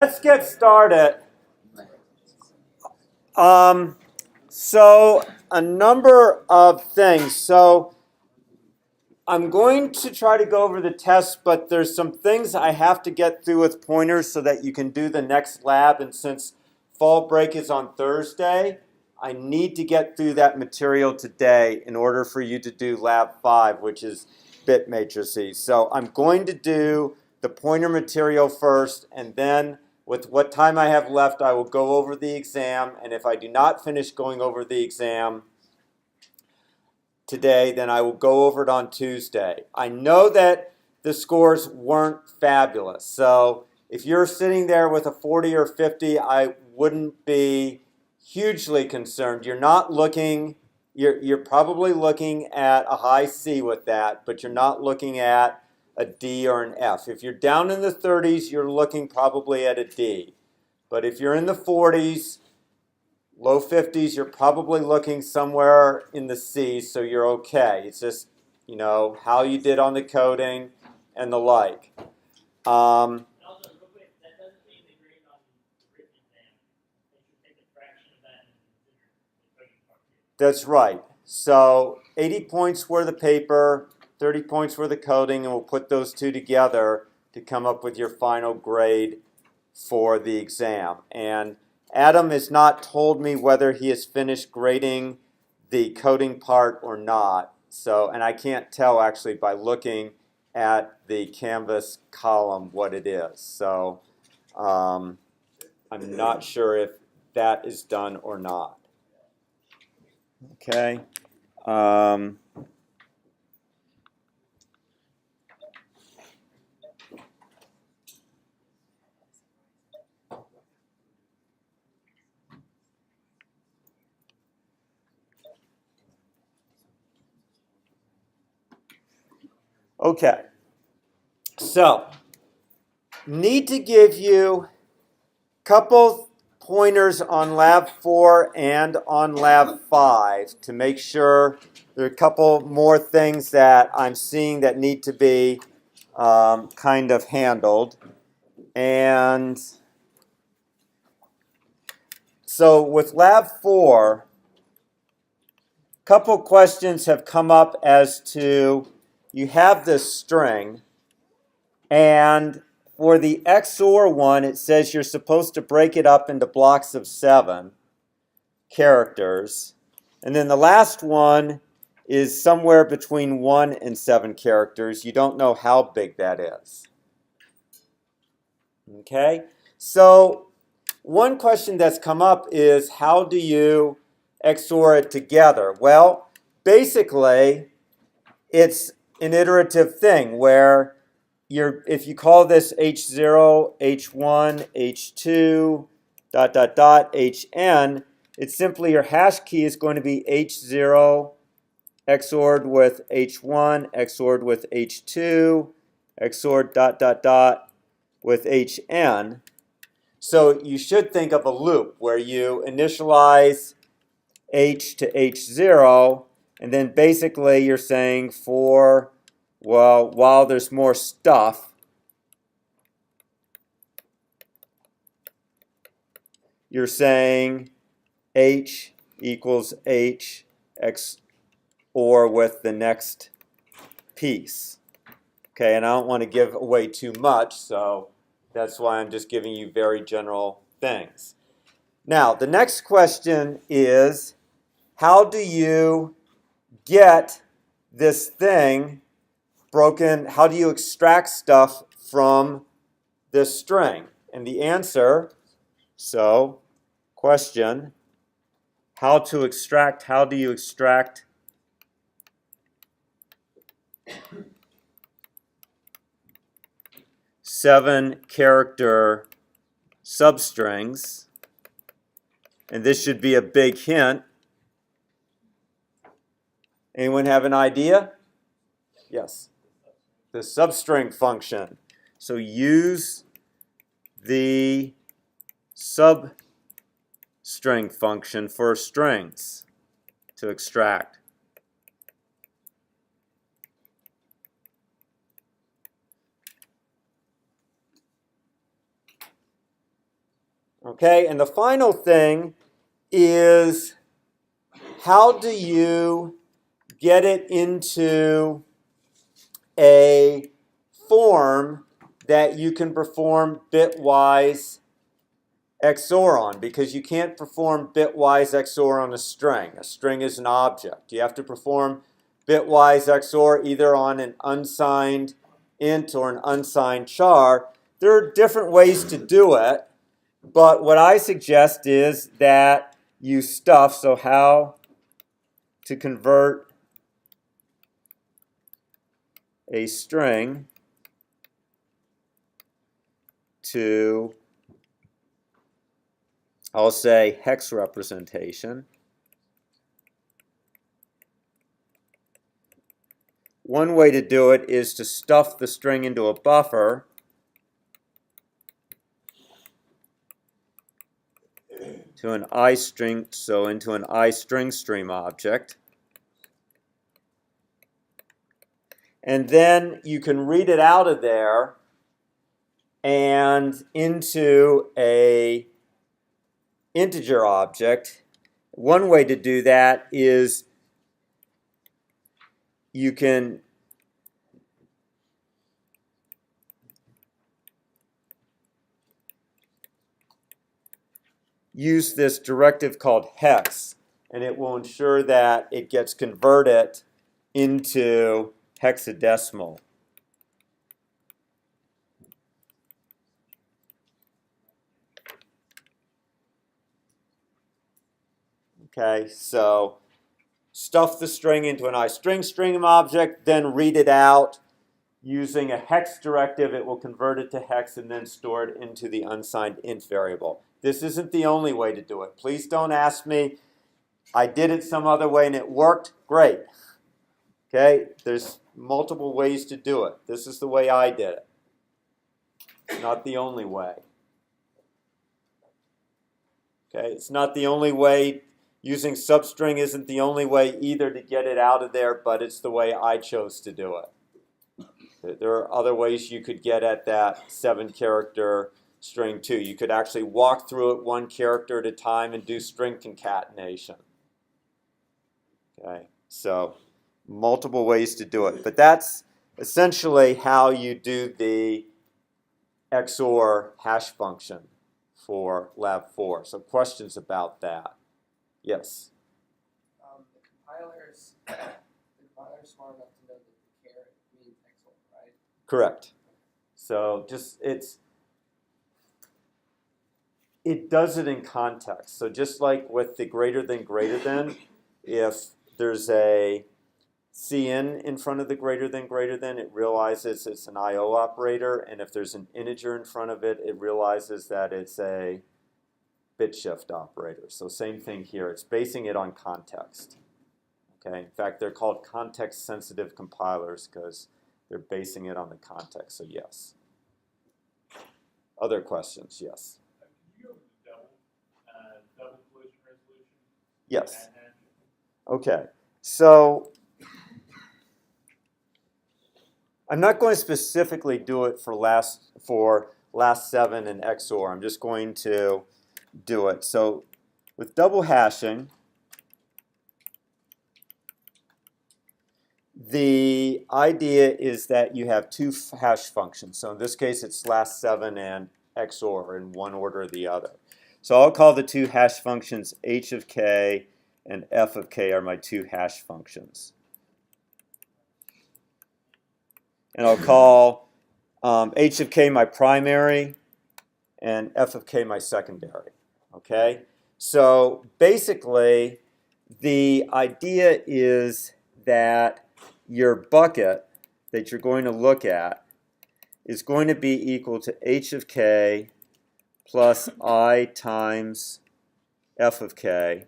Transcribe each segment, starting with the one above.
Let's get started. So a number of things. So I'm going to try to go over the test, but there's some things I have to get through with pointers so that you can do the next lab. And since fall break is on Thursday, I need to get through that material today in order for you to do lab 5, which is bit matrices. So I'm going to do the pointer material first, and then with what time I have left, I will go over the exam. And if I do not finish going over the exam today, then I will go over it on Tuesday. I know that the scores weren't fabulous. So if you're sitting there with a 40 or 50, I wouldn't be hugely concerned. You're not looking, you're probably looking at a high C with that, but you're not looking at a D or an F. If you're down in the 30s, you're looking probably at a D. But if you're in the 40s, low 50s, you're probably looking somewhere in the C's, so you're okay. It's just, you know, how you did on the coding and the like. Also, real quick, that doesn't mean the grade on the written exam. They should take a fraction of that and consider the coding part too. That's right. So 80 points for the paper, 30 points for the coding, and we'll put those two together to come up with your final grade for the exam. And Adam has not told me whether he has finished grading the coding part or not. So, and I can't tell actually by looking at the Canvas column what it is. So I'm not sure if that is done or not. Okay. Okay. So, need to give you a couple pointers on lab 4 and on lab 5 to make sure there are a couple more things that I'm seeing that need to be kind of handled. And so with lab 4, a couple questions have come up as to, you have this string, and for the XOR one, it says you're supposed to break it up into blocks of 7 characters. And then the last one is somewhere between 1 and 7 characters. You don't know how big that is. Okay? So one question that's come up is, how do you XOR it together? Well, basically, it's an iterative thing where if you call this H0, H1, H2, ... Hn, it's simply your hash key is going to be H0 XORed with H1, XORed with H2, XORed ... with Hn. So you should think of a loop where you initialize H to H0, and then basically you're saying while there's more stuff, you're saying H equals H XOR with the next piece. Okay, and I don't want to give away too much, so that's why I'm just giving you very general things. Now, the next question is, how do you get this thing broken? How do you extract stuff from this string? And the answer, so question, how do you extract 7-character substrings? And this should be a big hint. Anyone have an idea? Yes. The substring function. So use the substring function for strings to extract. Okay, and the final thing is, how do you get it into a form that you can perform bitwise XOR on? Because you can't perform bitwise XOR on a string. A string is an object. You have to perform bitwise XOR either on an unsigned int or an unsigned char. There are different ways to do it, but what I suggest is that you stuff, so how to convert a string to, I'll say, hex representation. One way to do it is to stuff the string into a buffer to an iString, so into an iString stream object. And then you can read it out of there and into a integer object. One way to do that is you can use this directive called hex, and it will ensure that it gets converted into hexadecimal. Okay, so stuff the string into an iString stream object, then read it out. Using a hex directive, it will convert it to hex and then store it into the unsigned int variable. This isn't the only way to do it. Please don't ask me, I did it some other way and it worked. Great. Okay, there's multiple ways to do it. This is the way I did it. It's not the only way. Okay, it's not the only way. Using substring isn't the only way either to get it out of there, but it's the way I chose to do it. There are other ways you could get at that 7-character string too. You could actually walk through it one character at a time and do string concatenation. Okay, so multiple ways to do it. But that's essentially how you do the XOR hash function for Lab 4. So questions about that? Yes? The compiler's smart enough to know that the caret means XOR, right? Correct. So just it does it in context. So just like with the greater than, if there's a cin in front of the greater than, it realizes it's an IO operator, and if there's an integer in front of it, it realizes that it's a bit shift operator. So same thing here. It's basing it on context. Okay. In fact, they're called context-sensitive compilers because they're basing it on the context. So yes. Other questions? Yes. Could you go over the double collision resolution? Yes. Okay. So I'm not going to specifically do it for last 7 and XOR. I'm just going to do it. So with double hashing, the idea is that you have two hash functions. So in this case, it's last 7 and XOR in one order or the other. So I'll call the two hash functions h of k and f of k are my two hash functions. And I'll call h of k my primary and f of k my secondary. Okay? So basically, the idea is that your bucket that you're going to look at is going to be equal to h of k plus I times f of k,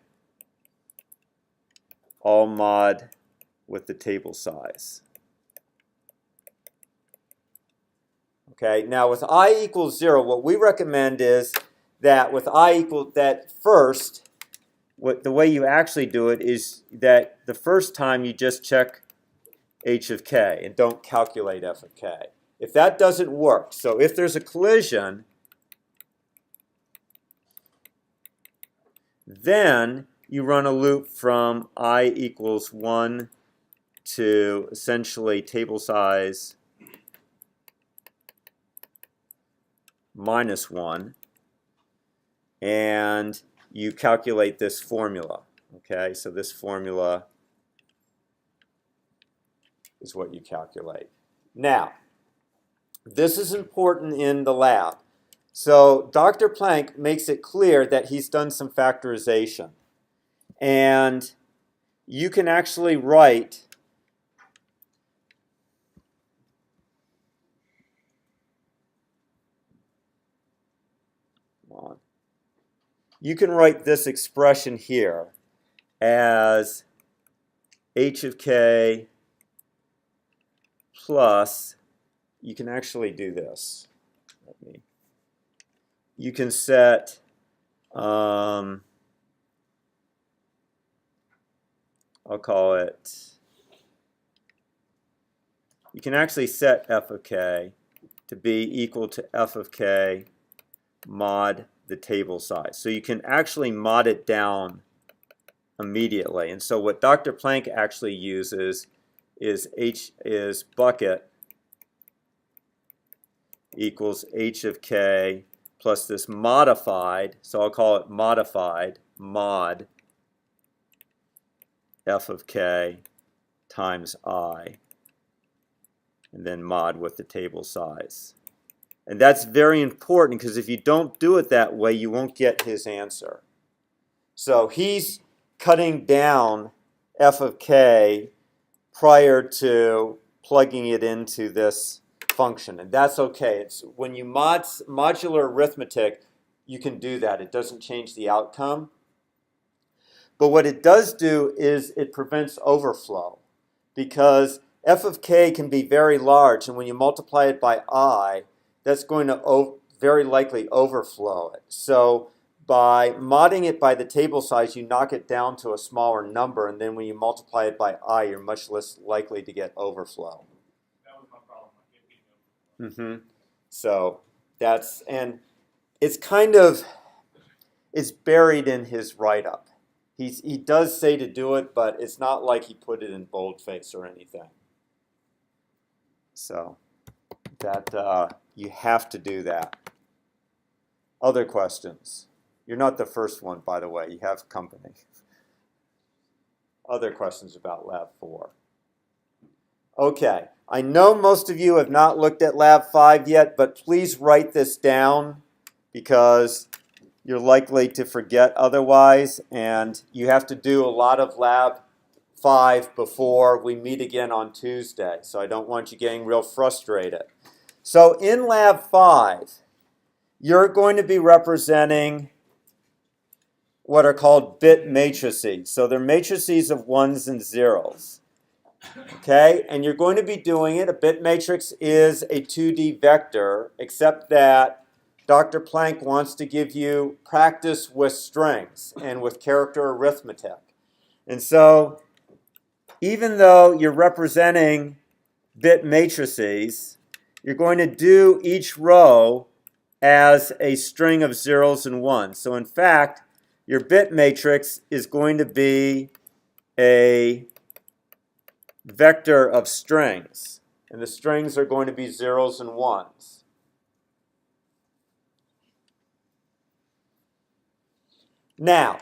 all mod with the table size. Okay, now with I equals 0, what we recommend is that with I equal that first, the way you actually do it is that the first time you just check h of k and don't calculate f of k. If that doesn't work, so if there's a collision, Then you run a loop from I equals 1 to essentially table size minus 1, and you calculate this formula. Okay, so this formula is what you calculate. Now, this is important in the lab. So Dr. Planck makes it clear that he's done some factorization. And you can actually write this expression here as h of k plus, you can actually do this. You can set I'll call it, you can actually set f of k to be equal to f of k mod the table size. So you can actually mod it down immediately. And so what Dr. Planck actually uses is bucket equals h of k plus this modified, so I'll call it modified, mod f of k times I, and then mod with the table size. And that's very important because if you don't do it that way, you won't get his answer. So he's cutting down f of k prior to plugging it into this function, and that's okay. It's when you modular arithmetic, you can do that. It doesn't change the outcome. But what it does do is it prevents overflow, because f of k can be very large, and when you multiply it by I, that's going to very likely overflow it. So by modding it by the table size, you knock it down to a smaller number, and then when you multiply it by I, you're much less likely to get overflow. That was my problem. So that's, and it's kind of, it's buried in his write-up. He does say to do it, but it's not like he put it in boldface or anything. So that you have to do that. Other questions? You're not the first one, by the way. You have company. Other questions about Lab 4? Okay. I know most of you have not looked at Lab 5 yet, but please write this down because you're likely to forget otherwise, and you have to do a lot of Lab 5 before we meet again on Tuesday, so I don't want you getting real frustrated. So in Lab 5, you're going to be representing what are called bit matrices. So they're matrices of 1s and 0s. Okay, and you're going to be doing it. A bit matrix is a 2D vector, except that Dr. Planck wants to give you practice with strings and with character arithmetic. And so even though you're representing bit matrices, you're going to do each row as a string of 0s and 1s. So in fact, your bit matrix is going to be a vector of strings, and the strings are going to be 0s and 1s. Now,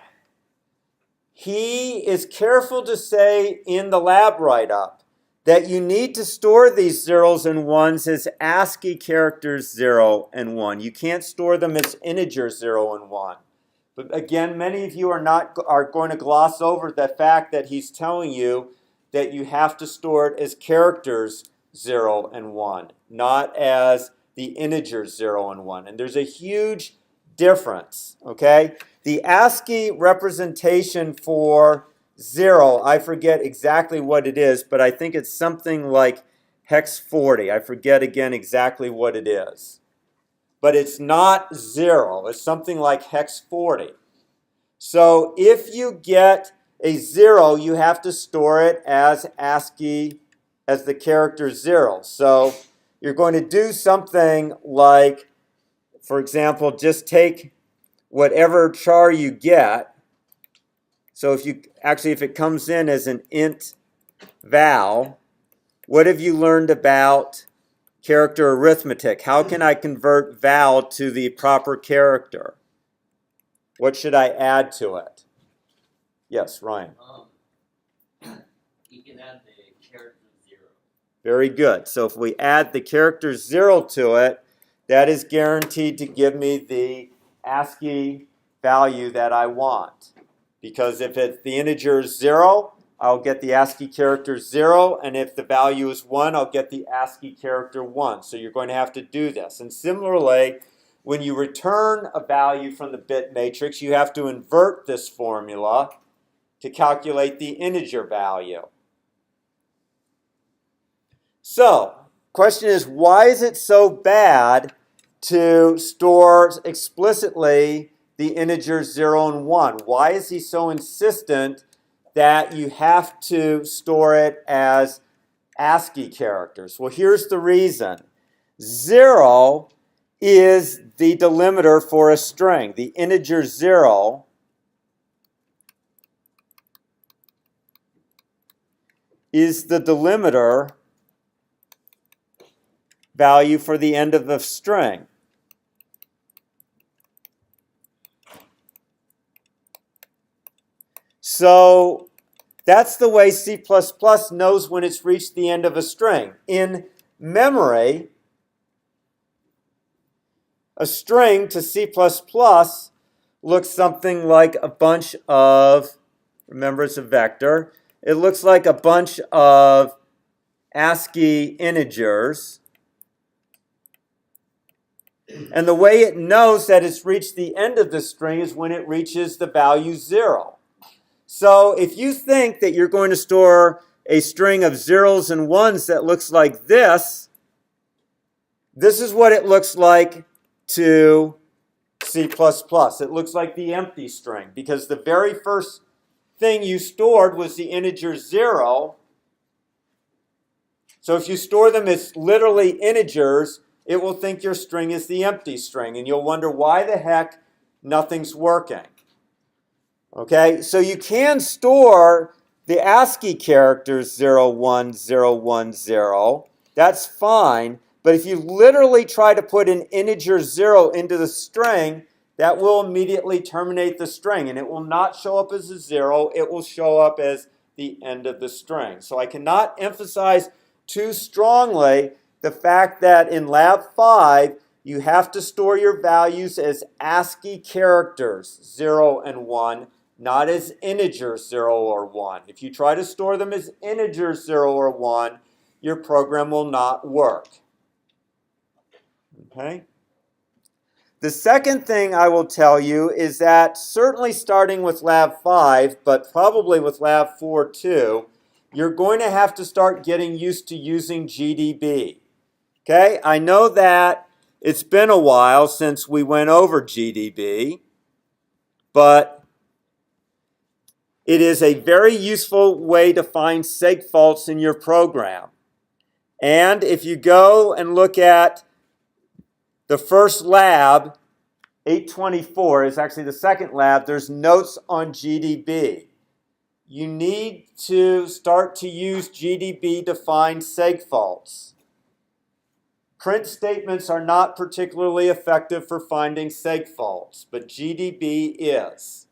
he is careful to say in the lab write-up that you need to store these 0s and 1s as ASCII characters 0 and 1. You can't store them as integers 0 and 1. But again, many of you are going to gloss over the fact that he's telling you that you have to store it as characters 0 and 1, not as the integers 0 and 1. And there's a huge difference, okay? The ASCII representation for 0, I forget exactly what it is, but I think it's something like hex 40. I forget again exactly what it is. But it's not 0. It's something like hex 40. So if you get a 0, you have to store it as ASCII as the character 0. So you're going to do something like, for example, just take whatever char you get So if it comes in as an int val, what have you learned about character arithmetic? How can I convert val to the proper character? What should I add to it? Yes, Ryan. You can add the character 0. Very good. So if we add the character 0 to it, that is guaranteed to give me the ASCII value that I want. Because if the integer is 0, I'll get the ASCII character 0, and if the value is 1, I'll get the ASCII character 1. So you're going to have to do this. And similarly, when you return a value from the bit matrix, you have to invert this formula to calculate the integer value. So, question is, why is it so bad to store explicitly the integers 0 and 1? Why is he so insistent that you have to store it as ASCII characters? Well, here's the reason. 0 is the delimiter for a string. The integer 0 is the delimiter value for the end of the string. So that's the way C++ knows when it's reached the end of a string. In memory, a string to C++ looks something like a bunch of, remember it's a vector, it looks like a bunch of ASCII integers. And the way it knows that it's reached the end of the string is when it reaches the value 0. So if you think that you're going to store a string of zeros and ones that looks like this is what it looks like to C++. It looks like the empty string because the very first thing you stored was the integer 0. So if you store them as literally integers, it will think your string is the empty string, and you'll wonder why the heck nothing's working. Okay, so you can store the ASCII characters 0, 1, 0, 1, 0. That's fine, but if you literally try to put an integer 0 into the string, that will immediately terminate the string, and it will not show up as a 0. It will show up as the end of the string. So I cannot emphasize too strongly the fact that in Lab 5, you have to store your values as ASCII characters, 0 and 1, not as integers 0 or 1. If you try to store them as integers 0 or 1, your program will not work. Okay? The second thing I will tell you is that certainly starting with Lab 5, but probably with Lab 4 too, you're going to have to start getting used to using GDB. Okay, I know that it's been a while since we went over GDB, but it is a very useful way to find seg faults in your program. And if you go and look at the first lab, 824 is actually the second lab, there's notes on GDB. You need to start to use GDB to find seg faults. Print statements are not particularly effective for finding seg faults, but GDB is.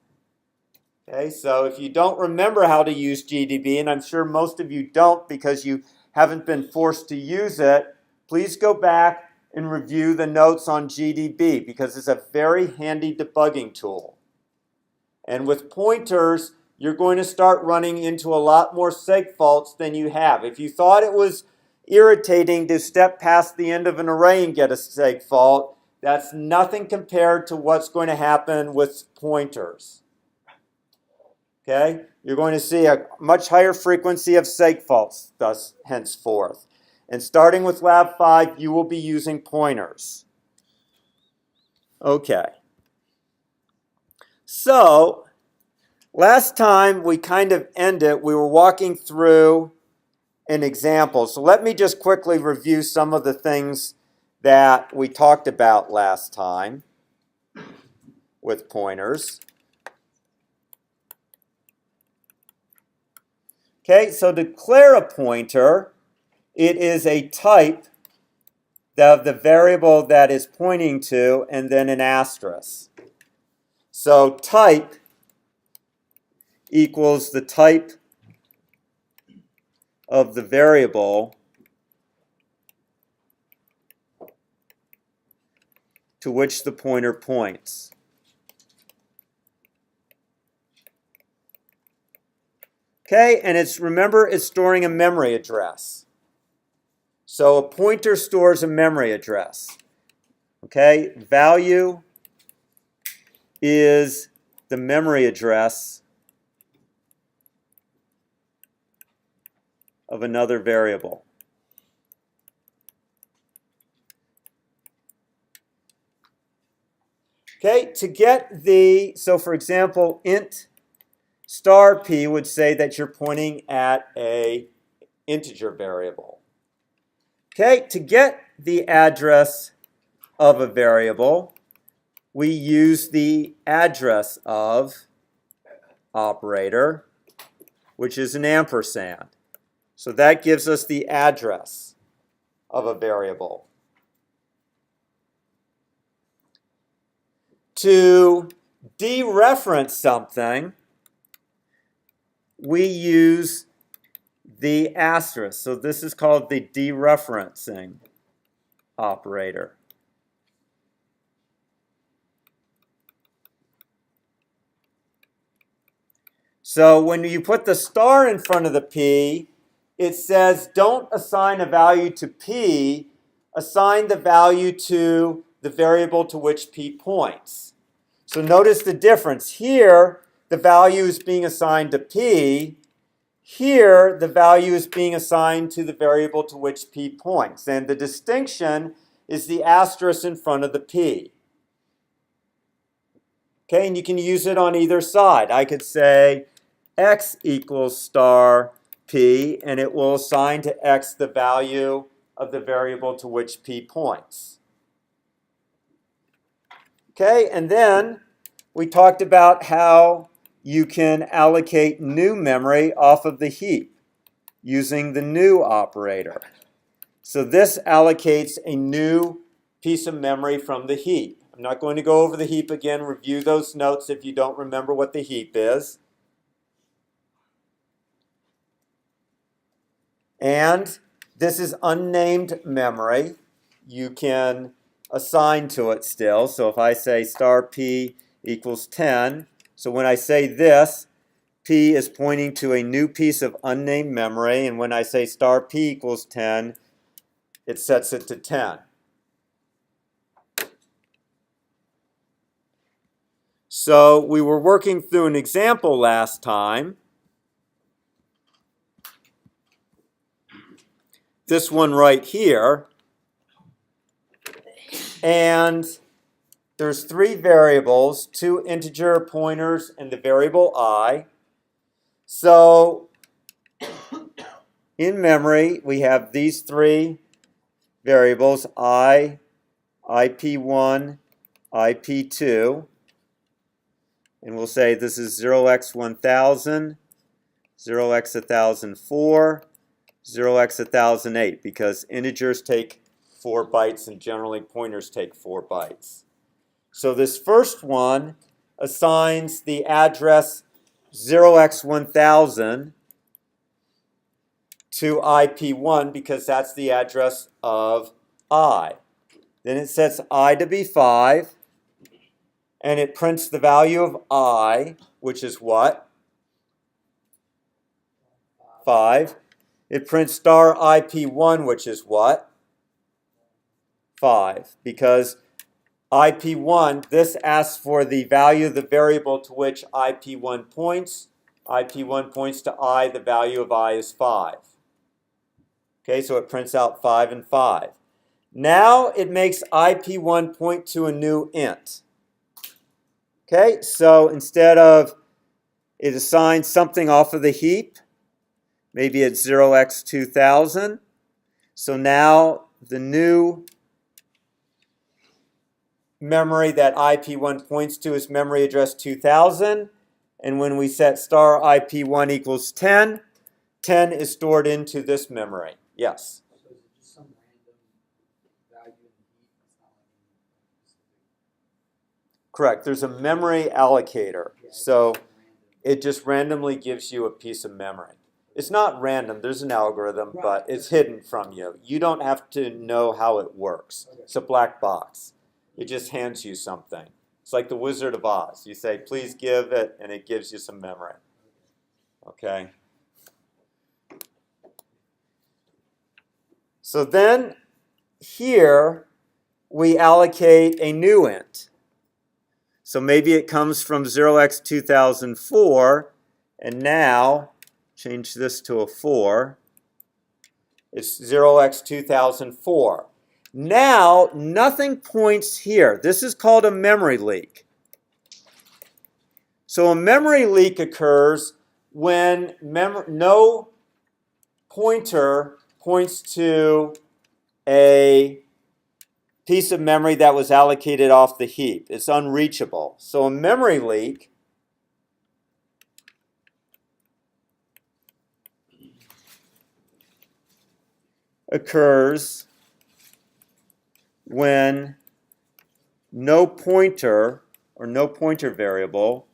Okay, so if you don't remember how to use GDB, and I'm sure most of you don't because you haven't been forced to use it, please go back and review the notes on GDB because it's a very handy debugging tool. And with pointers, you're going to start running into a lot more seg faults than you have. If you thought it was irritating to step past the end of an array and get a seg fault, that's nothing compared to what's going to happen with pointers. Okay? You're going to see a much higher frequency of seg faults thus henceforth. And starting with Lab 5, you will be using pointers. Okay. So, last time we kind of ended, we were walking through an example. So let me just quickly review some of the things that we talked about last time with pointers. Okay, so to declare a pointer, it is a type of the variable that is pointing to and then an asterisk. So type equals the type of the variable to which the pointer points. Okay, and remember, it's storing a memory address. So a pointer stores a memory address. Okay, value is the memory address of another variable. Okay, to get so for example, int star p would say that you're pointing at a integer variable. Okay, to get the address of a variable, we use the address of operator, which is an ampersand. So that gives us the address of a variable. To dereference something, we use the asterisk. So this is called the dereferencing operator. So when you put the star in front of the p, it says don't assign a value to p, assign the value to the variable to which p points. So notice the difference. Here, the value is being assigned to p. Here, the value is being assigned to the variable to which p points. And the distinction is the asterisk in front of the p. Okay, and you can use it on either side. I could say x equals star p, and it will assign to x the value of the variable to which p points. Okay, and then we talked about how you can allocate new memory off of the heap using the new operator. So this allocates a new piece of memory from the heap. I'm not going to go over the heap again. Review those notes if you don't remember what the heap is. And this is unnamed memory. You can assign to it still. So if I say star p equals 10, so when I say this, p is pointing to a new piece of unnamed memory. And when I say star p equals 10, it sets it to 10. So we were working through an example last time. This one right here. And there's three variables, two integer pointers and the variable I. So in memory, we have these three variables, I, IP1, IP2. And we'll say this is 0x1000, 0x1004, 0x1008, because integers take 4 bytes and generally pointers take 4 bytes. So this first one assigns the address 0x1000 to IP1 because that's the address of I. Then it sets I to be 5, and it prints the value of I, which is what? 5. It prints star IP1, which is what? 5. Because IP1, this asks for the value of the variable to which IP1 points. IP1 points to I, the value of I is 5. Okay, so it prints out 5 and 5. Now it makes IP1 point to a new int. Okay, so instead of it assigns something off of the heap, maybe it's 0x2000. So now the new memory that IP1 points to is memory address 2000. And when we set star IP1 equals 10, 10 is stored into this memory. Yes. So is it just some random value in the heap? It's not like any specific. Correct. There's a memory allocator. Yeah, it's So just random. it just randomly gives you a piece of memory. It's not random. There's an algorithm, Right. but it's hidden from you. You don't have to know how it works. Okay. It's a black box. It just hands you something. It's like the Wizard of Oz. You say, please give it, and it gives you some memory. Okay? So then here we allocate a new int. So maybe it comes from 0x2004, and now change this to a 4. It's 0x2004. Now nothing points here. This is called a memory leak. So a memory leak occurs when no pointer points to a piece of memory that was allocated off the heap. It's unreachable. So a memory leak occurs when no pointer or no pointer variable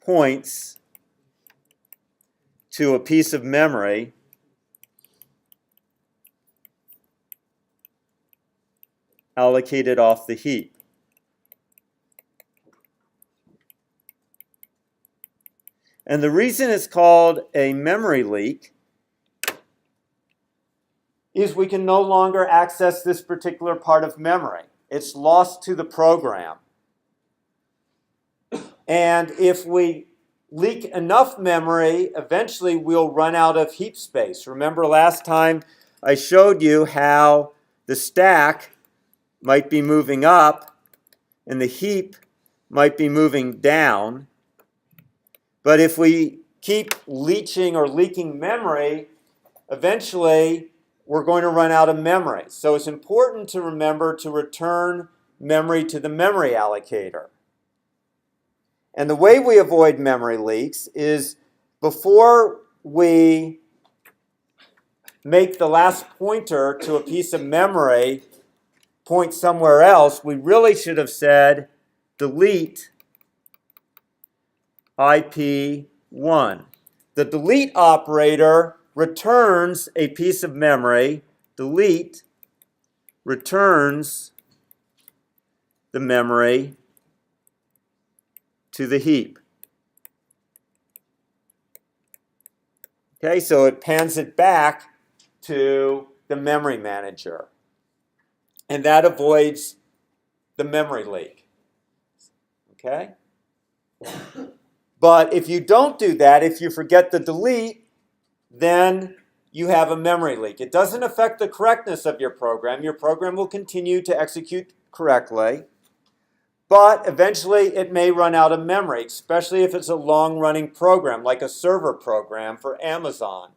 points to a piece of memory allocated off the heap. And the reason it's called a memory leak is we can no longer access this particular part of memory. It's lost to the program. And if we leak enough memory, eventually we'll run out of heap space. Remember last time I showed you how the stack might be moving up and the heap might be moving down. But if we keep leaching or leaking memory, eventually we're going to run out of memory. So it's important to remember to return memory to the memory allocator. And the way we avoid memory leaks is before we make the last pointer to a piece of memory point somewhere else, we really should have said delete IP1. The delete operator returns a piece of memory. Delete returns the memory to the heap. Okay, so it pans it back to the memory manager. And that avoids the memory leak. Okay? But if you don't do that, if you forget the delete, then you have a memory leak. It doesn't affect the correctness of your program. Your program will continue to execute correctly. But eventually it may run out of memory, especially if it's a long-running program, like a server program for Amazon.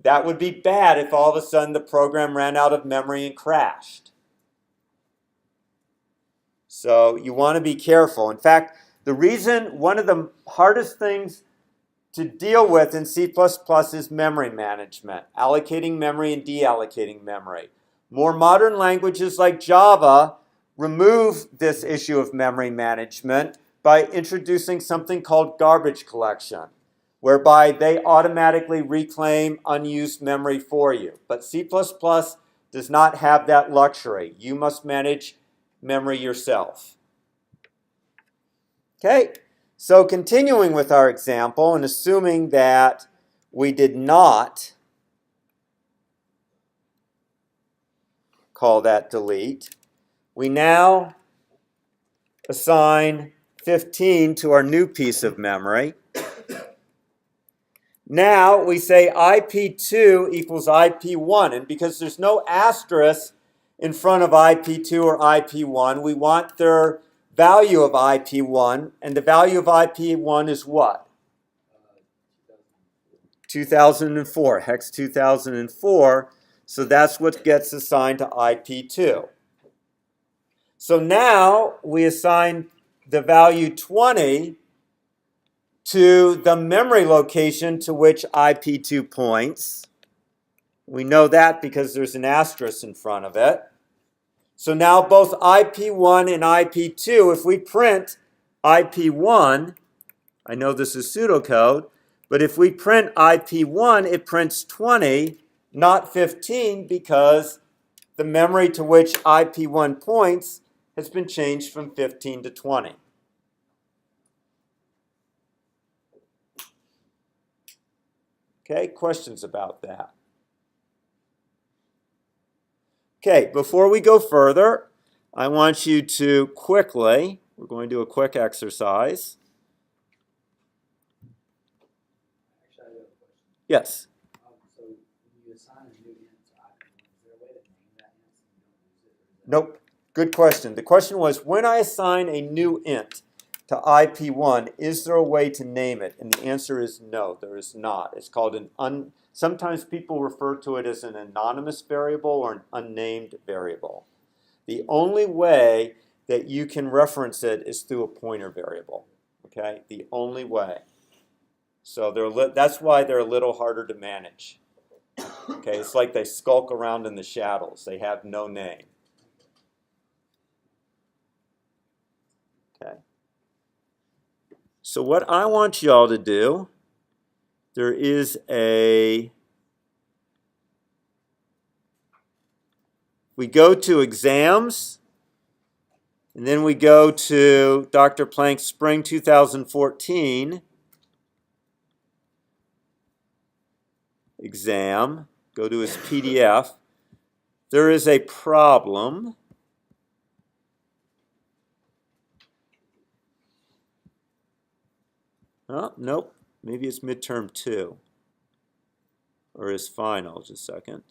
That would be bad if all of a sudden the program ran out of memory and crashed. So you want to be careful. In fact, the reason, one of the hardest things to deal with in C++ is memory management, allocating memory and deallocating memory. More modern languages like Java remove this issue of memory management by introducing something called garbage collection, whereby they automatically reclaim unused memory for you. But C++ does not have that luxury. You must manage memory yourself. Okay, so continuing with our example and assuming that we did not call that delete, we now assign 15 to our new piece of memory. Now we say IP2 equals IP1, and because there's no asterisk in front of IP2 or IP1, we want their value of IP1, and the value of IP1 is what? 2004, hex 2004, so that's what gets assigned to IP2. So now we assign the value 20 to the memory location to which IP2 points. We know that because there's an asterisk in front of it. So now both IP1 and IP2, if we print IP1, I know this is pseudocode, but if we print IP1, it prints 20, not 15, because the memory to which IP1 points has been changed from 15 to 20. Okay, questions about that? Okay, before we go further, I want you to quickly, we're going to do a quick exercise. Actually, I have a question. Yes. So when you assign a new int to IP1, is there a way to name that int so you don't lose it? Or is that Nope. Good question. The question was, when I assign a new int to IP1, is there a way to name it? And the answer is no, there is not. It's called sometimes people refer to it as an anonymous variable or an unnamed variable. The only way that you can reference it is through a pointer variable. Okay? The only way. So that's why they're a little harder to manage. Okay? It's like they skulk around in the shadows. They have no name. Okay. So what I want y'all to do, there is we go to exams, and then we go to Dr. Plank's Spring 2014 exam, go to his PDF. There is a problem. Oh, nope. Maybe it's midterm 2. Or his final. Just a second.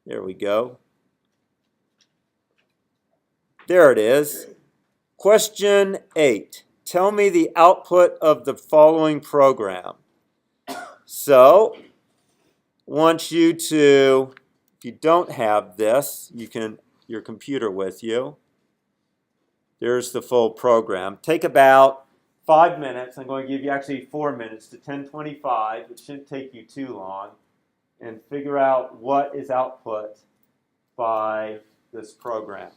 There we go. There it is. Question 8. Tell me the output of the following program. So, I want you to, if you don't have this, you can your computer with you. There's the full program. Take about 5 minutes. I'm going to give you actually 4 minutes to 10:25. It shouldn't take you too long. And figure out what is output by this program.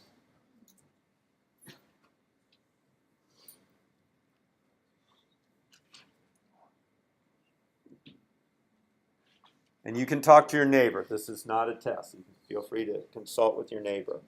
And you can talk to your neighbor. This is not a test. You can feel free to consult with your neighbor.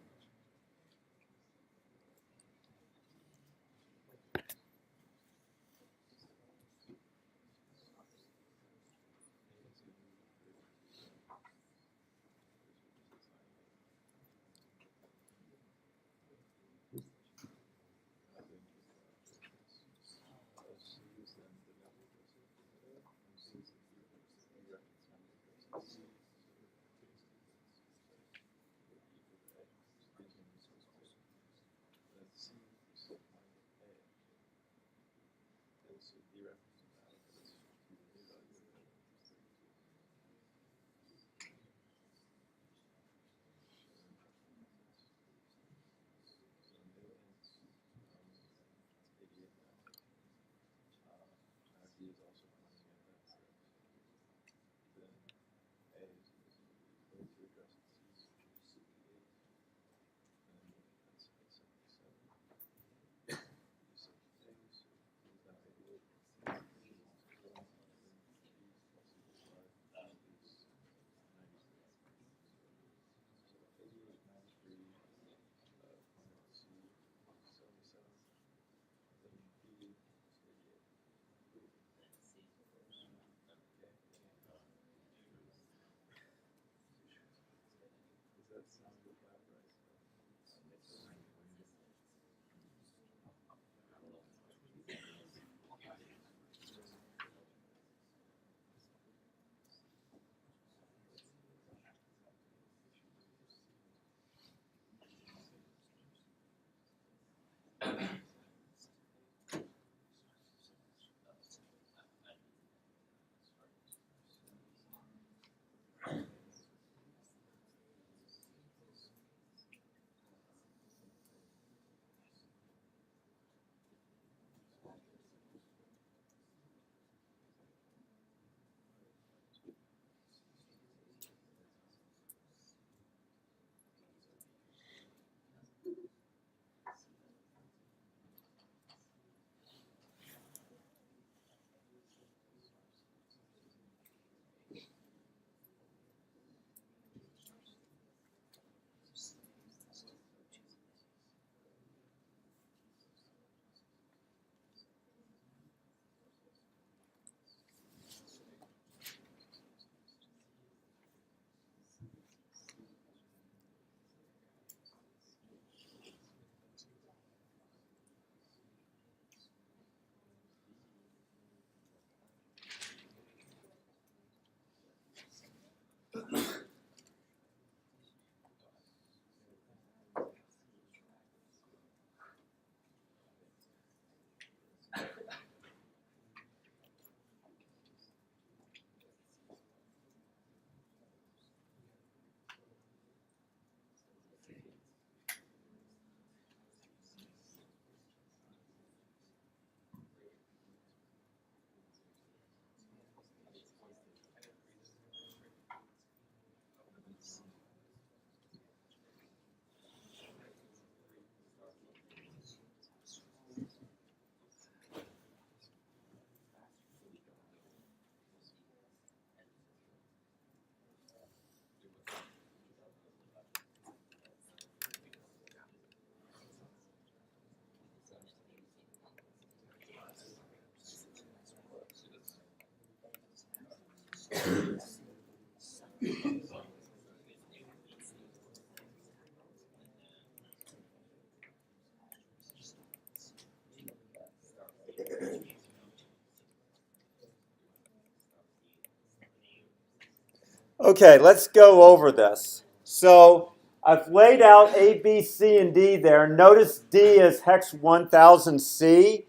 Okay, let's go over this. So I've laid out A, B, C, and D there. Notice D is hex 1000C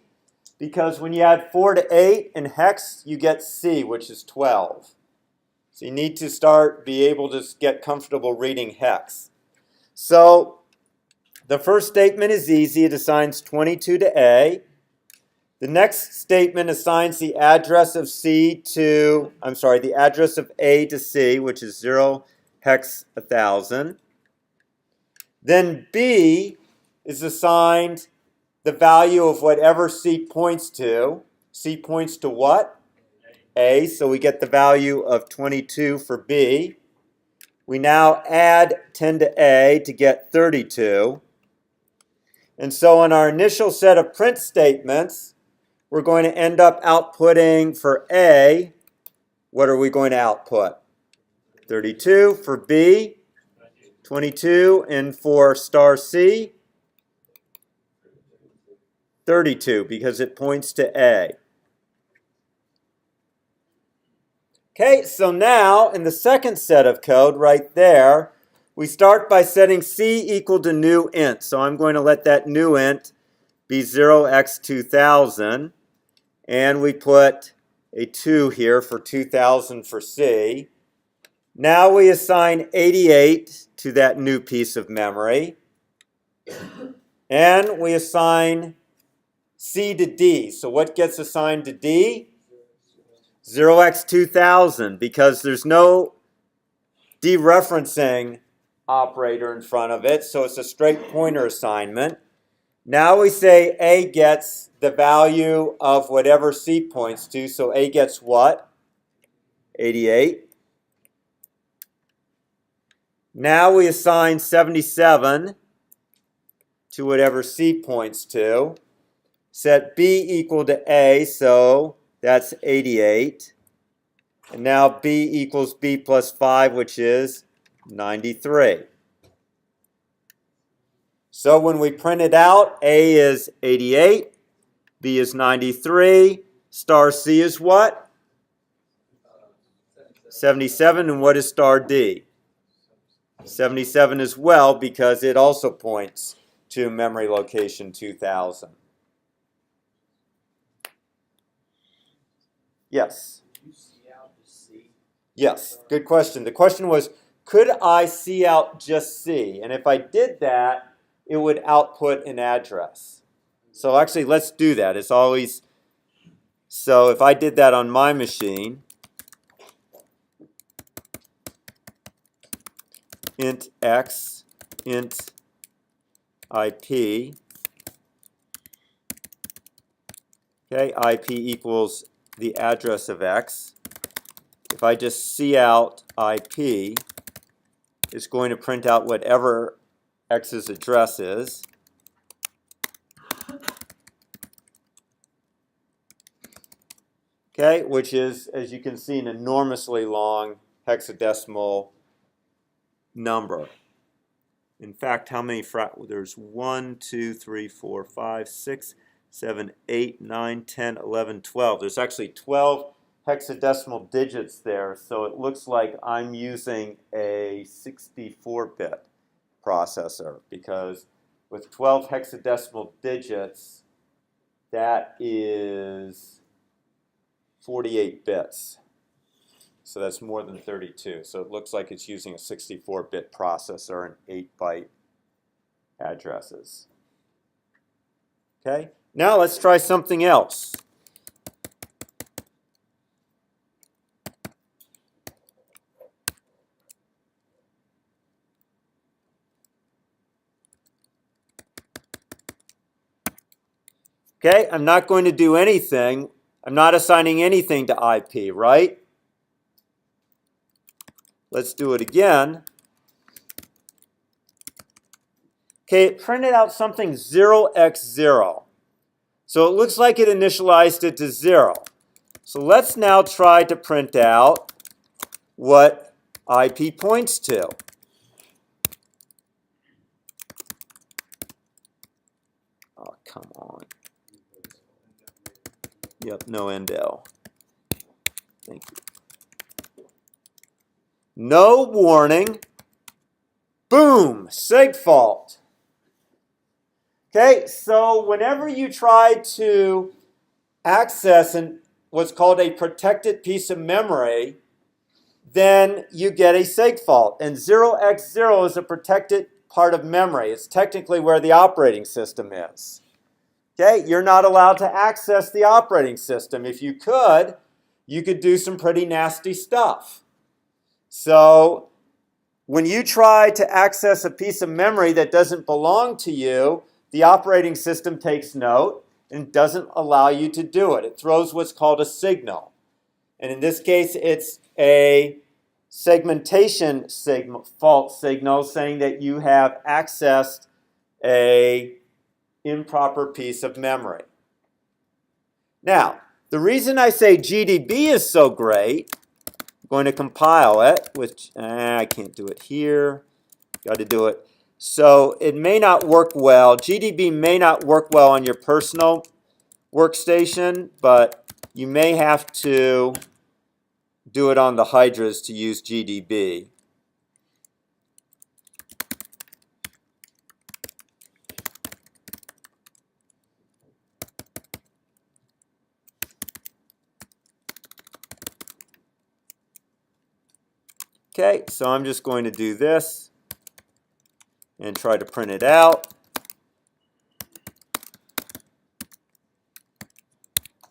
because when you add 4 to 8 in hex, you get C, which is 12. So you need to be able to get comfortable reading hex. So the first statement is easy. It assigns 22 to A. The next statement assigns the address of the address of A to C, which is 0 hex 1000. Then B is assigned the value of whatever C points to. C points to what? A, so we get the value of 22 for B. We now add 10 to A to get 32. And so in our initial set of print statements, we're going to end up outputting for A, what are we going to output? 32. For B, 22. And for star C, 32, because it points to A. Okay, so now in the second set of code right there, we start by setting C equal to new int. So I'm going to let that new int be 0x2000. And we put a 2 here for 2000 for C. Now we assign 88 to that new piece of memory. And we assign C to D. So what gets assigned to D? 0x2000, because there's no dereferencing operator in front of it, so it's a straight pointer assignment. Now we say A gets the value of whatever C points to, so A gets what? 88. Now we assign 77 to whatever C points to. Set B equal to A, so that's 88. And now B equals B plus 5, which is 93. So when we print it out, A is 88, B is 93, star C is what? 77, and what is star D? 77 as well, because it also points to memory location 2000. Yes? You see out the C. Yes, good question. The question was, could I see out just C? And if I did that, it would output an address. So actually, let's do that. It's always, so if I did that on my machine, int x, int IP, okay, IP equals the address of x. If I just see out IP, it's going to print out whatever x's address is. Okay, which is, as you can see, an enormously long hexadecimal number. In fact, how many there's 1, 2, 3, 4, 5, 6, 7, 8, 9, 10, 11, 12. There's actually 12 hexadecimal digits there, so it looks like I'm using a 64-bit processor, because with 12 hexadecimal digits, that is 48 bits. So that's more than 32. So it looks like it's using a 64-bit processor and 8-byte addresses. Okay, now let's try something else. Okay, I'm not going to do anything. I'm not assigning anything to IP, right? Let's do it again. Okay, it printed out something 0x0. So it looks like it initialized it to 0. So let's now try to print out what IP points to. Oh, come on. Yep, no endl. Thank you. No warning. Boom, seg fault. Okay, so whenever you try to access what's called a protected piece of memory, then you get a seg fault. And 0x0 is a protected part of memory. It's technically where the operating system is. Okay, you're not allowed to access the operating system. If you could do some pretty nasty stuff. So when you try to access a piece of memory that doesn't belong to you, the operating system takes note and doesn't allow you to do it. It throws what's called a signal. And in this case, it's a segmentation fault signal saying that you have accessed an improper piece of memory. Now, the reason I say GDB is so great, I'm going to compile it, which I can't do it here. Got to do it. So it may not work well. GDB may not work well on your personal workstation, but you may have to do it on the Hydras to use GDB. Okay, so I'm just going to do this and try to print it out.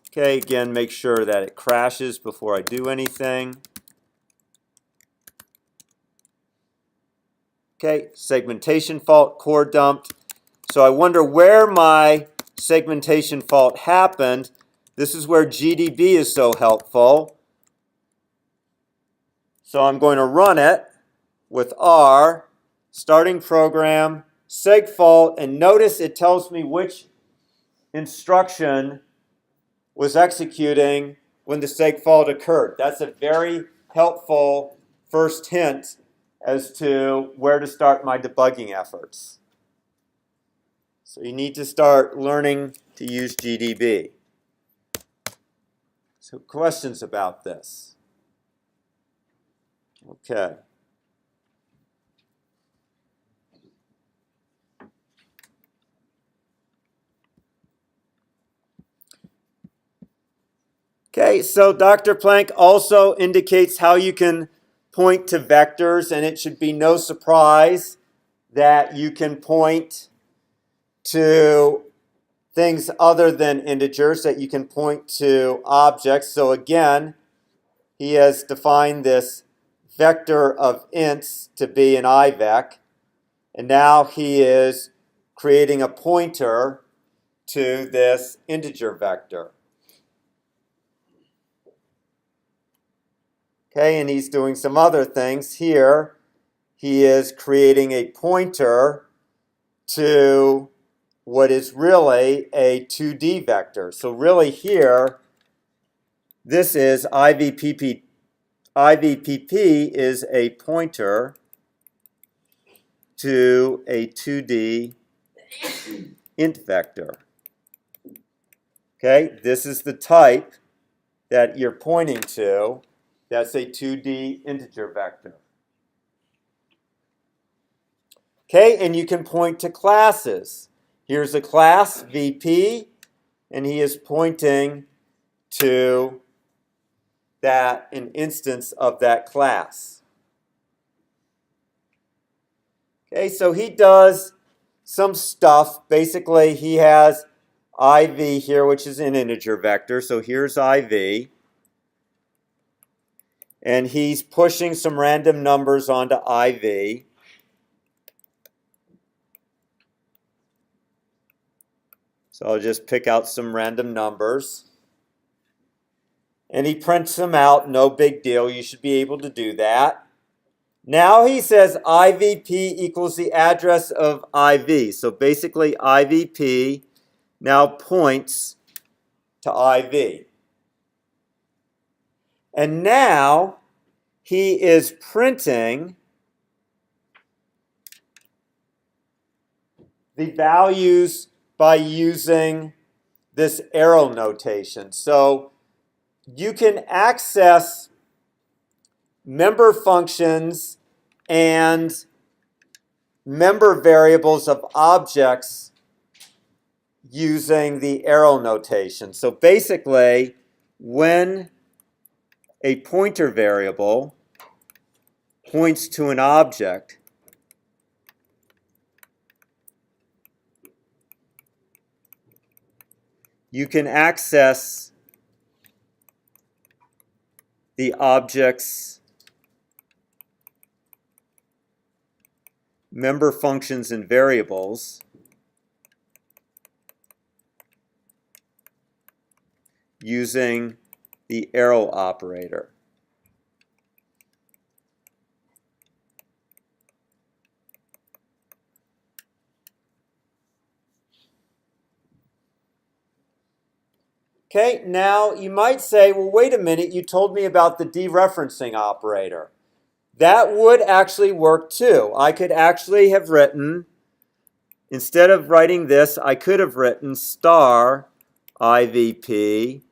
Okay, again, make sure that it crashes before I do anything. Okay, segmentation fault, core dumped. So I wonder where my segmentation fault happened. This is where GDB is so helpful. So I'm going to run it with R, starting program, seg fault, and notice it tells me which instruction was executing when the seg fault occurred. That's a very helpful first hint as to where to start my debugging efforts. So you need to start learning to use GDB. So questions about this? Okay. Okay, so Dr. Planck also indicates how you can point to vectors, and it should be no surprise that you can point to things other than integers, that you can point to objects. So again, he has defined this vector of ints to be an IVEC, and now he is creating a pointer to this integer vector. Okay, and he's doing some other things here. He is creating a pointer to what is really a 2D vector. So really here, this is IVPP. IVPP is a pointer to a 2D int vector. Okay, this is the type that you're pointing to. That's a 2D integer vector. Okay, and you can point to classes. Here's a class, VP, and he is pointing to an instance of that class. Okay, so he does some stuff. Basically, he has IV here, which is an integer vector. So here's IV. And he's pushing some random numbers onto IV. So I'll just pick out some random numbers. And he prints them out, no big deal. You should be able to do that. Now he says IVP equals the address of IV. So basically IVP now points to IV. And now he is printing the values by using this arrow notation. So you can access member functions and member variables of objects using the arrow notation. So basically, when a pointer variable points to an object, you can access the object's member functions and variables using the arrow operator. Okay, now you might say, well, wait a minute, you told me about the dereferencing operator. That would actually work too. I could actually have written, instead of writing this, I could have written star IVP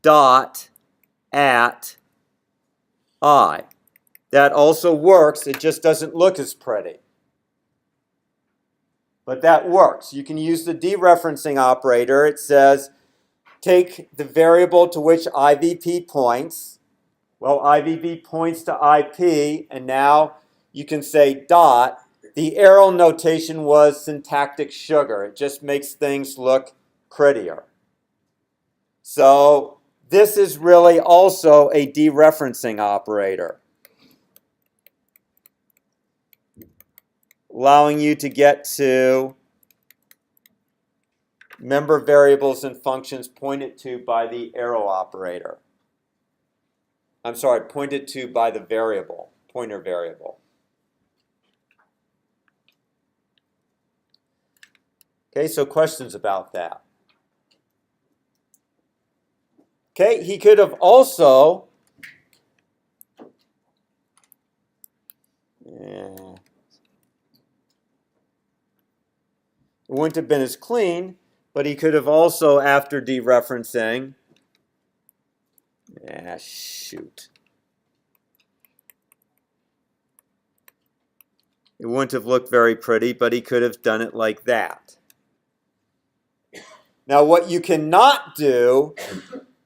dot at I. That also works, it just doesn't look as pretty. But that works. You can use the dereferencing operator. It says, take the variable to which IVP points. Well, IVP points to IP, and now you can say dot. The arrow notation was syntactic sugar. It just makes things look prettier. So this is really also a dereferencing operator, allowing you to get to member variables and functions pointed to by the arrow operator. I'm sorry, pointed to by the variable, pointer variable. Okay, so questions about that? Okay, he could have also, it wouldn't have been as clean, but he could have also, after dereferencing, shoot. It wouldn't have looked very pretty, but he could have done it like that. Now, what you cannot do,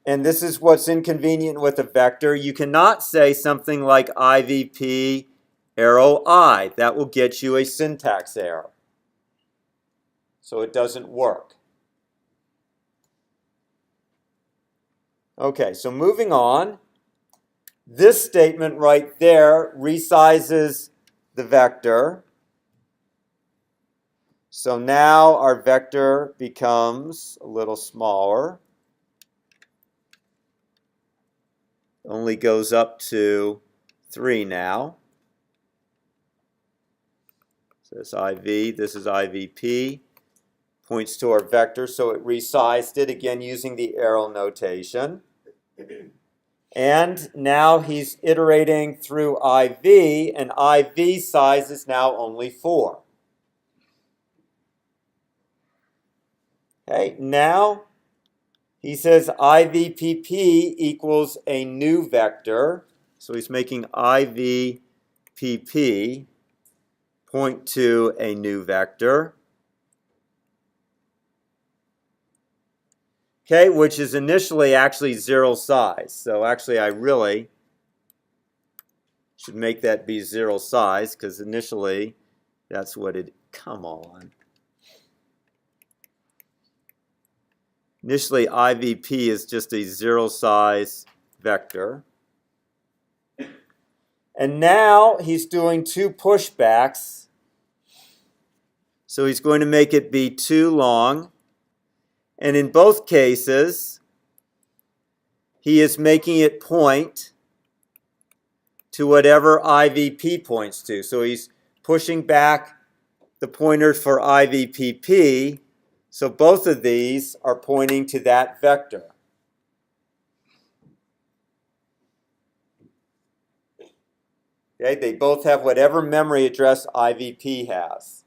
and this is what's inconvenient with a vector, you cannot say something like IVP arrow I. That will get you a syntax error. So it doesn't work. Okay, so moving on. This statement right there resizes the vector. So now our vector becomes a little smaller. Only goes up to 3 now. So this IV, this is IVP. Points to our vector, so it resized it, again using the arrow notation. And now he's iterating through IV, and IV size is now only 4. Okay, now he says IVPP equals a new vector. So he's making IVPP point to a new vector. Okay, which is initially actually 0 size. So actually I really should make that be 0 size because initially that's what it, come on. Initially IVP is just a 0 size vector. And now he's doing 2 pushbacks. So he's going to make it be too long. And in both cases, he is making it point to whatever IVP points to. So he's pushing back the pointers for IVPP. So both of these are pointing to that vector. Okay, they both have whatever memory address IVP has.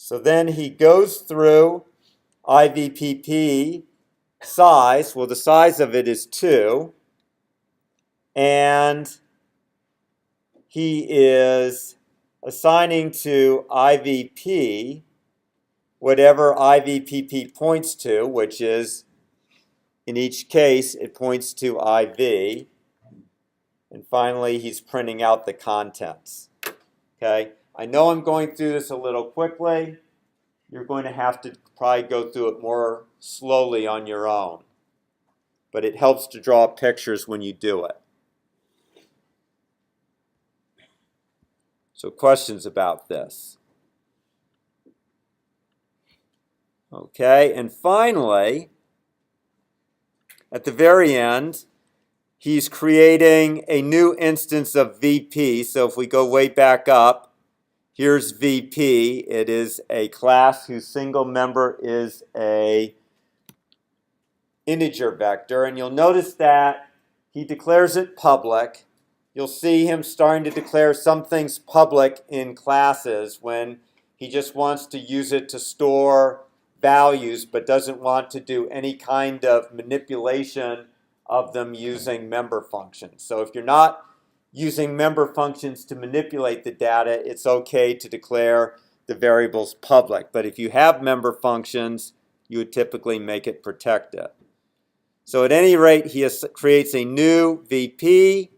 So then he goes through IVPP size. Well, the size of it is 2. And he is assigning to IVP whatever IVPP points to, which is, in each case, it points to IV. And finally, he's printing out the contents. Okay? I know I'm going through this a little quickly. You're going to have to probably go through it more slowly on your own. But it helps to draw pictures when you do it. So questions about this? Okay, and finally, at the very end, he's creating a new instance of VP. So if we go way back up, here's VP. It is a class whose single member is a integer vector. And you'll notice that he declares it public. You'll see him starting to declare some things public in classes when he just wants to use it to store values but doesn't want to do any kind of manipulation of them using member functions. So if you're not using member functions to manipulate the data, it's okay to declare the variables public. But if you have member functions, you would typically make it protected. So at any rate, he creates a new VP.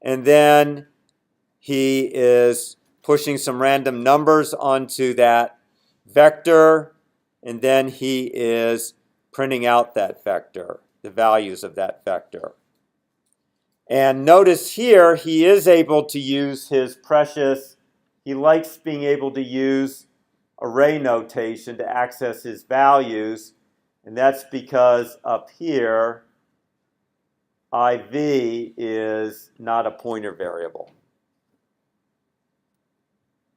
And then he is pushing some random numbers onto that vector. And then he is printing out that vector, the values of that vector. And notice here, he is able to use his precious, he likes being able to use array notation to access his values. And that's because up here, IV is not a pointer variable.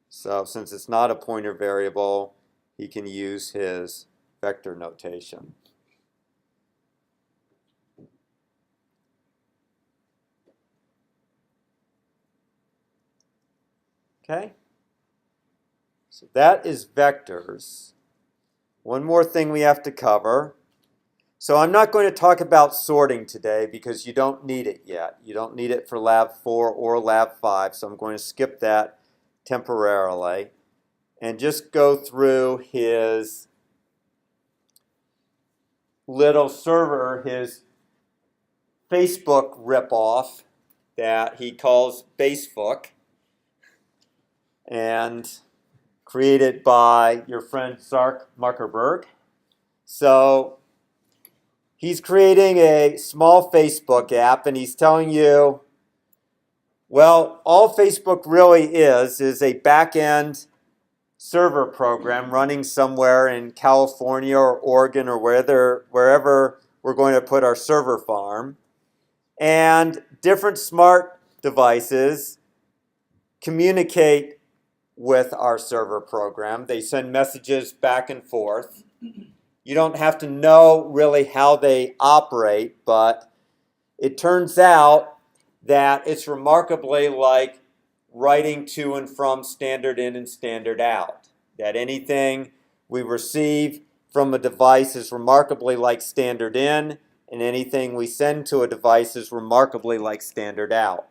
So since it's not a pointer variable, he can use his vector notation. Okay? So that is vectors. One more thing we have to cover. So I'm not going to talk about sorting today because you don't need it yet. You don't need it for Lab 4 or Lab 5, so I'm going to skip that temporarily and just go through his little server, his Facebook ripoff that he calls Basebook, and created by your friend Sark Muckerberg. So he's creating a small Facebook app, and he's telling you, well, all Facebook really is a back-end server program running somewhere in California or Oregon or wherever we're going to put our server farm. And different smart devices communicate with our server program. They send messages back and forth. You don't have to know really how they operate, but it turns out that it's remarkably like writing to and from standard in and standard out. That anything we receive from a device is remarkably like standard in, and anything we send to a device is remarkably like standard out.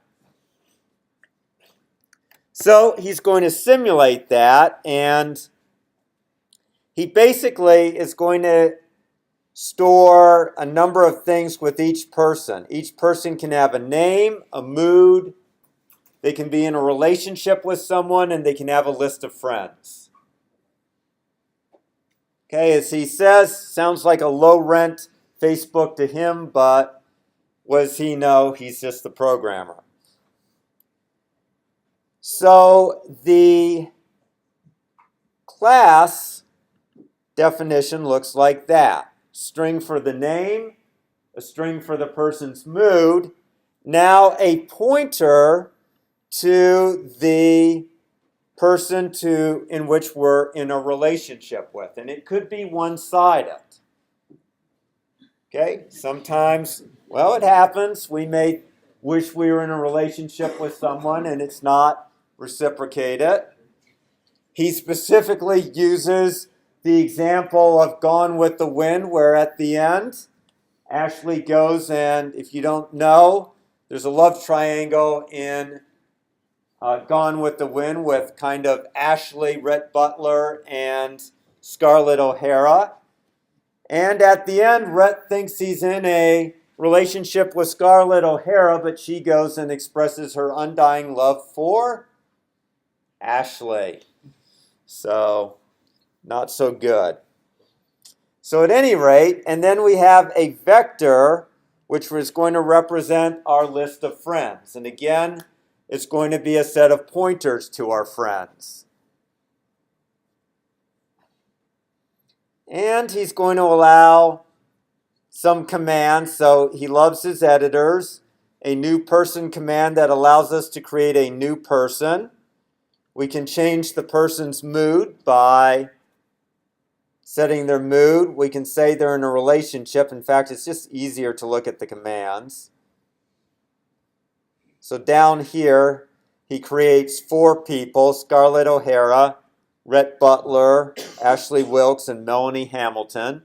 So he's going to simulate that, and he basically is going to store a number of things with each person. Each person can have a name, a mood, they can be in a relationship with someone, and they can have a list of friends. Okay, as he says, sounds like a low-rent Facebook to him, but what does he know? He's just the programmer. So the class definition looks like that. String for the name, a string for the person's mood, now a pointer to the person in which we're in a relationship with. And it could be one-sided. Okay, sometimes, well, it happens. We may wish we were in a relationship with someone and it's not reciprocated. he specifically uses the example of Gone with the Wind, where at the end, Ashley goes and, if you don't know, there's a love triangle in Gone with the Wind with kind of Ashley, Rhett Butler, and Scarlett O'Hara. And at the end, Rhett thinks he's in a relationship with Scarlett O'Hara, but she goes and expresses her undying love for Ashley. So, not so good. So at any rate, and then we have a vector which was going to represent our list of friends. And again, it's going to be a set of pointers to our friends. And he's going to allow some commands. So he loves his editors. A new person command that allows us to create a new person. We can change the person's mood by setting their mood. We can say they're in a relationship. In fact, it's just easier to look at the commands. So down here, he creates 4 people: Scarlett O'Hara, Rhett Butler, Ashley Wilkes, and Melanie Hamilton.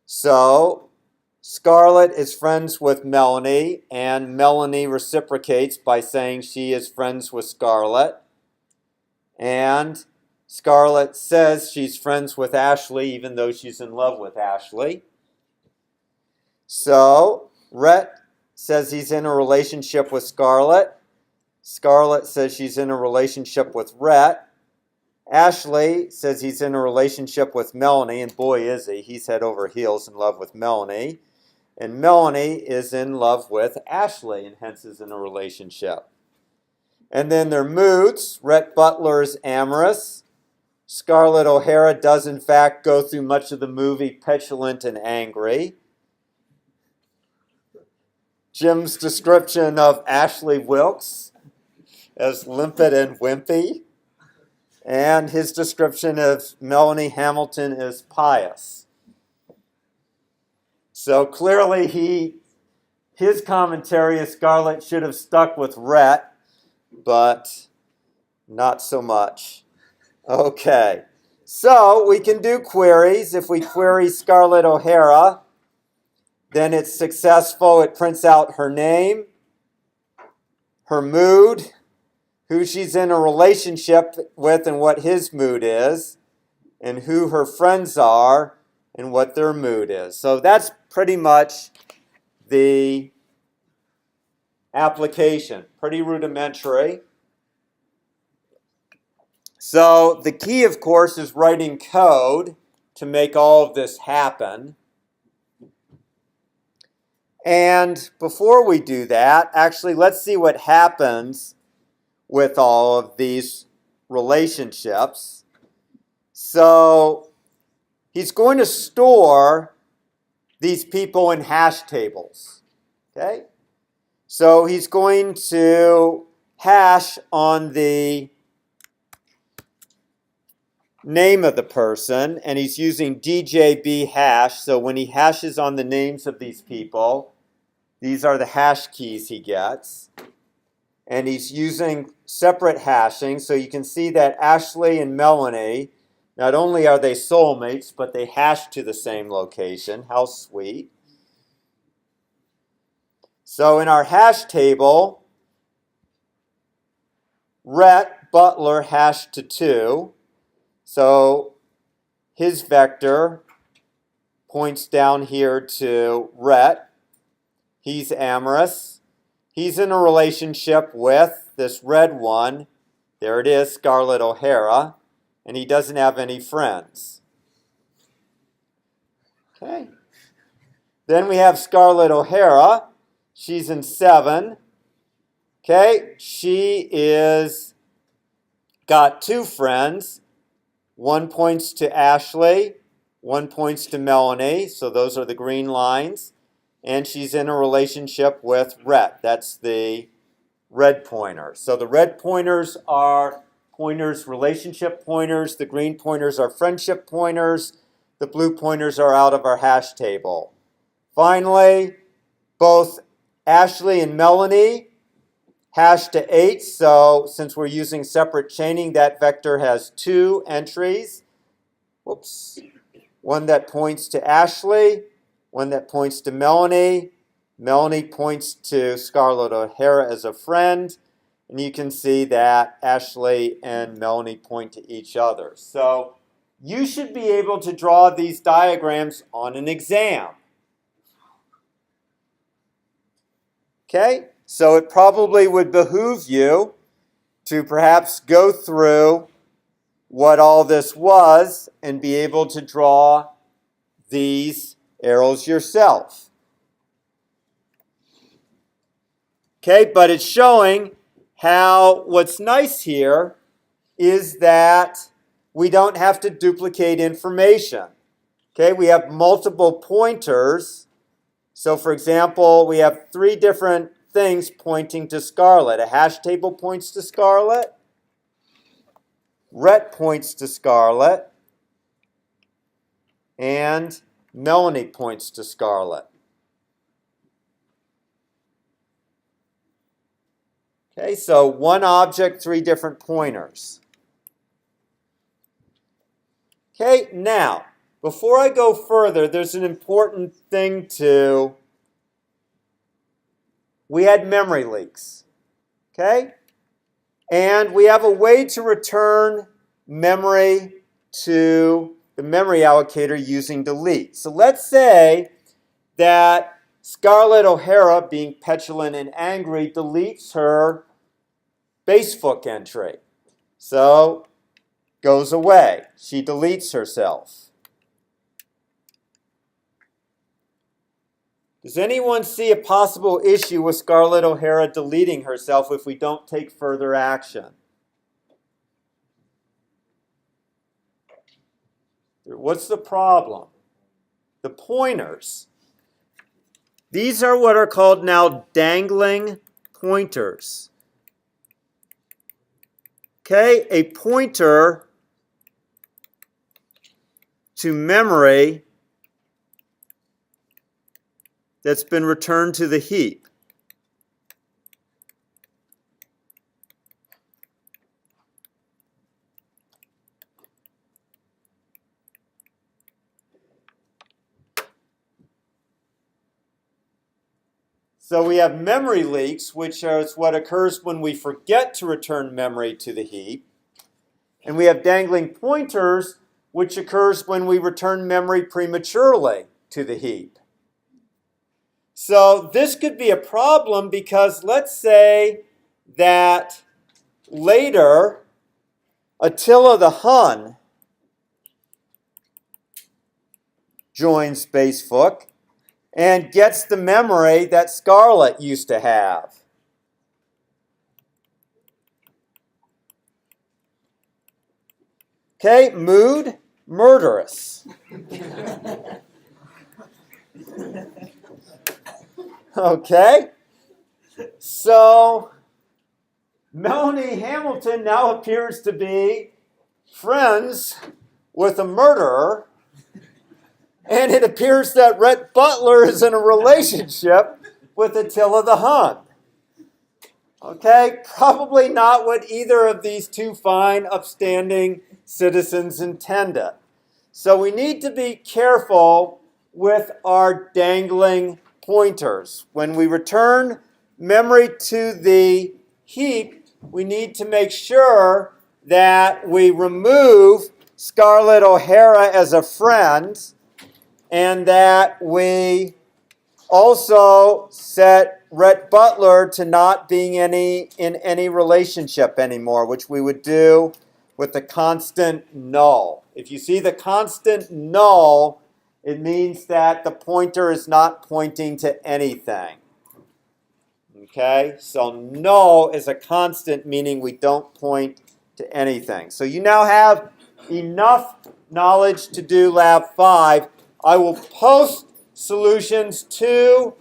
So Scarlett is friends with Melanie, and Melanie reciprocates by saying she is friends with Scarlett. And Scarlett says she's friends with Ashley, even though she's in love with Ashley. So Rhett says he's in a relationship with Scarlett. Scarlett says she's in a relationship with Rhett. Ashley says he's in a relationship with Melanie, and boy is he. He's head over heels in love with Melanie. And Melanie is in love with Ashley, and hence is in a relationship. And then their moods. Rhett Butler is amorous. Scarlett O'Hara does in fact go through much of the movie petulant and angry. Jim's description of Ashley Wilkes as limpid and wimpy. And his description of Melanie Hamilton is pious. So clearly his commentary is Scarlett should have stuck with Rhett, but not so much. Okay, so we can do queries. If we query Scarlett O'Hara, then it's successful. It prints out her name, her mood, who she's in a relationship with and what his mood is, and who her friends are and what their mood is. So that's pretty much the application. Pretty rudimentary. So the key, of course, is writing code to make all of this happen. And before we do that, actually, let's see what happens with all of these relationships. So he's going to store these people in hash tables. Okay? So he's going to hash on the name of the person, and he's using DJB hash. So when he hashes on the names of these people, these are the hash keys he gets. And he's using separate hashing. So you can see that Ashley and Melanie, not only are they soulmates, but they hash to the same location. How sweet. So in our hash table, Rhett Butler hashed to 2. So his vector points down here to Rhett. He's amorous. He's in a relationship with this red one. There it is, Scarlett O'Hara. And he doesn't have any friends. Okay. Then we have Scarlett O'Hara. She's in 7. Okay. She is got 2 friends. 1 points to Ashley. 1 points to Melanie. So those are the green lines. And she's in a relationship with Rhett. That's the red pointer. So the red pointers are pointers, relationship pointers. The green pointers are friendship pointers. The blue pointers are out of our hash table. Finally, both Ashley and Melanie hash to h, so since we're using separate chaining, that vector has 2 entries. Whoops. One that points to Ashley, one that points to Melanie. Melanie points to Scarlett O'Hara as a friend. And you can see that Ashley and Melanie point to each other. So you should be able to draw these diagrams on an exam. Okay? So it probably would behoove you to perhaps go through what all this was and be able to draw these arrows yourself. Okay, but it's showing how what's nice here is that we don't have to duplicate information. Okay, we have multiple pointers. So for example, we have 3 different things pointing to Scarlett. A hash table points to Scarlett. Rhett points to Scarlett. And Melanie points to Scarlett. Okay, so one object, 3 different pointers. Okay, now, before I go further, there's an important thing to... We had memory leaks. Okay? And we have a way to return memory to the memory allocator using delete. So let's say that Scarlett O'Hara, being petulant and angry, deletes her basefoot entry. So, goes away. She deletes herself. Does anyone see a possible issue with Scarlett O'Hara deleting herself if we don't take further action? What's the problem? The pointers. These are what are called now dangling pointers. Okay, a pointer to memory that's been returned to the heap. So we have memory leaks, which is what occurs when we forget to return memory to the heap. And we have dangling pointers, which occurs when we return memory prematurely to the heap. So this could be a problem because let's say that later Attila the Hun joins Spacefook and gets the memory that Scarlett used to have. Okay, mood, murderous. Okay, so Melanie Hamilton now appears to be friends with a murderer. And it appears that Rhett Butler is in a relationship with Attila the Hun. Okay, probably not what either of these 2 fine, upstanding citizens intended. So we need to be careful with our dangling pointers. When we return memory to the heap, we need to make sure that we remove Scarlett O'Hara as a friend, and that we also set Rhett Butler to not being in any relationship anymore, which we would do with the constant null. If you see the constant null, it means that the pointer is not pointing to anything. Okay, so null is a constant, meaning we don't point to anything. So you now have enough knowledge to do Lab 5. I will post solutions to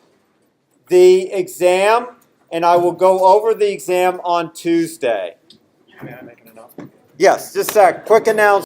the exam, and I will go over the exam on Tuesday. May I make an announcement? Yes, just a quick announcement.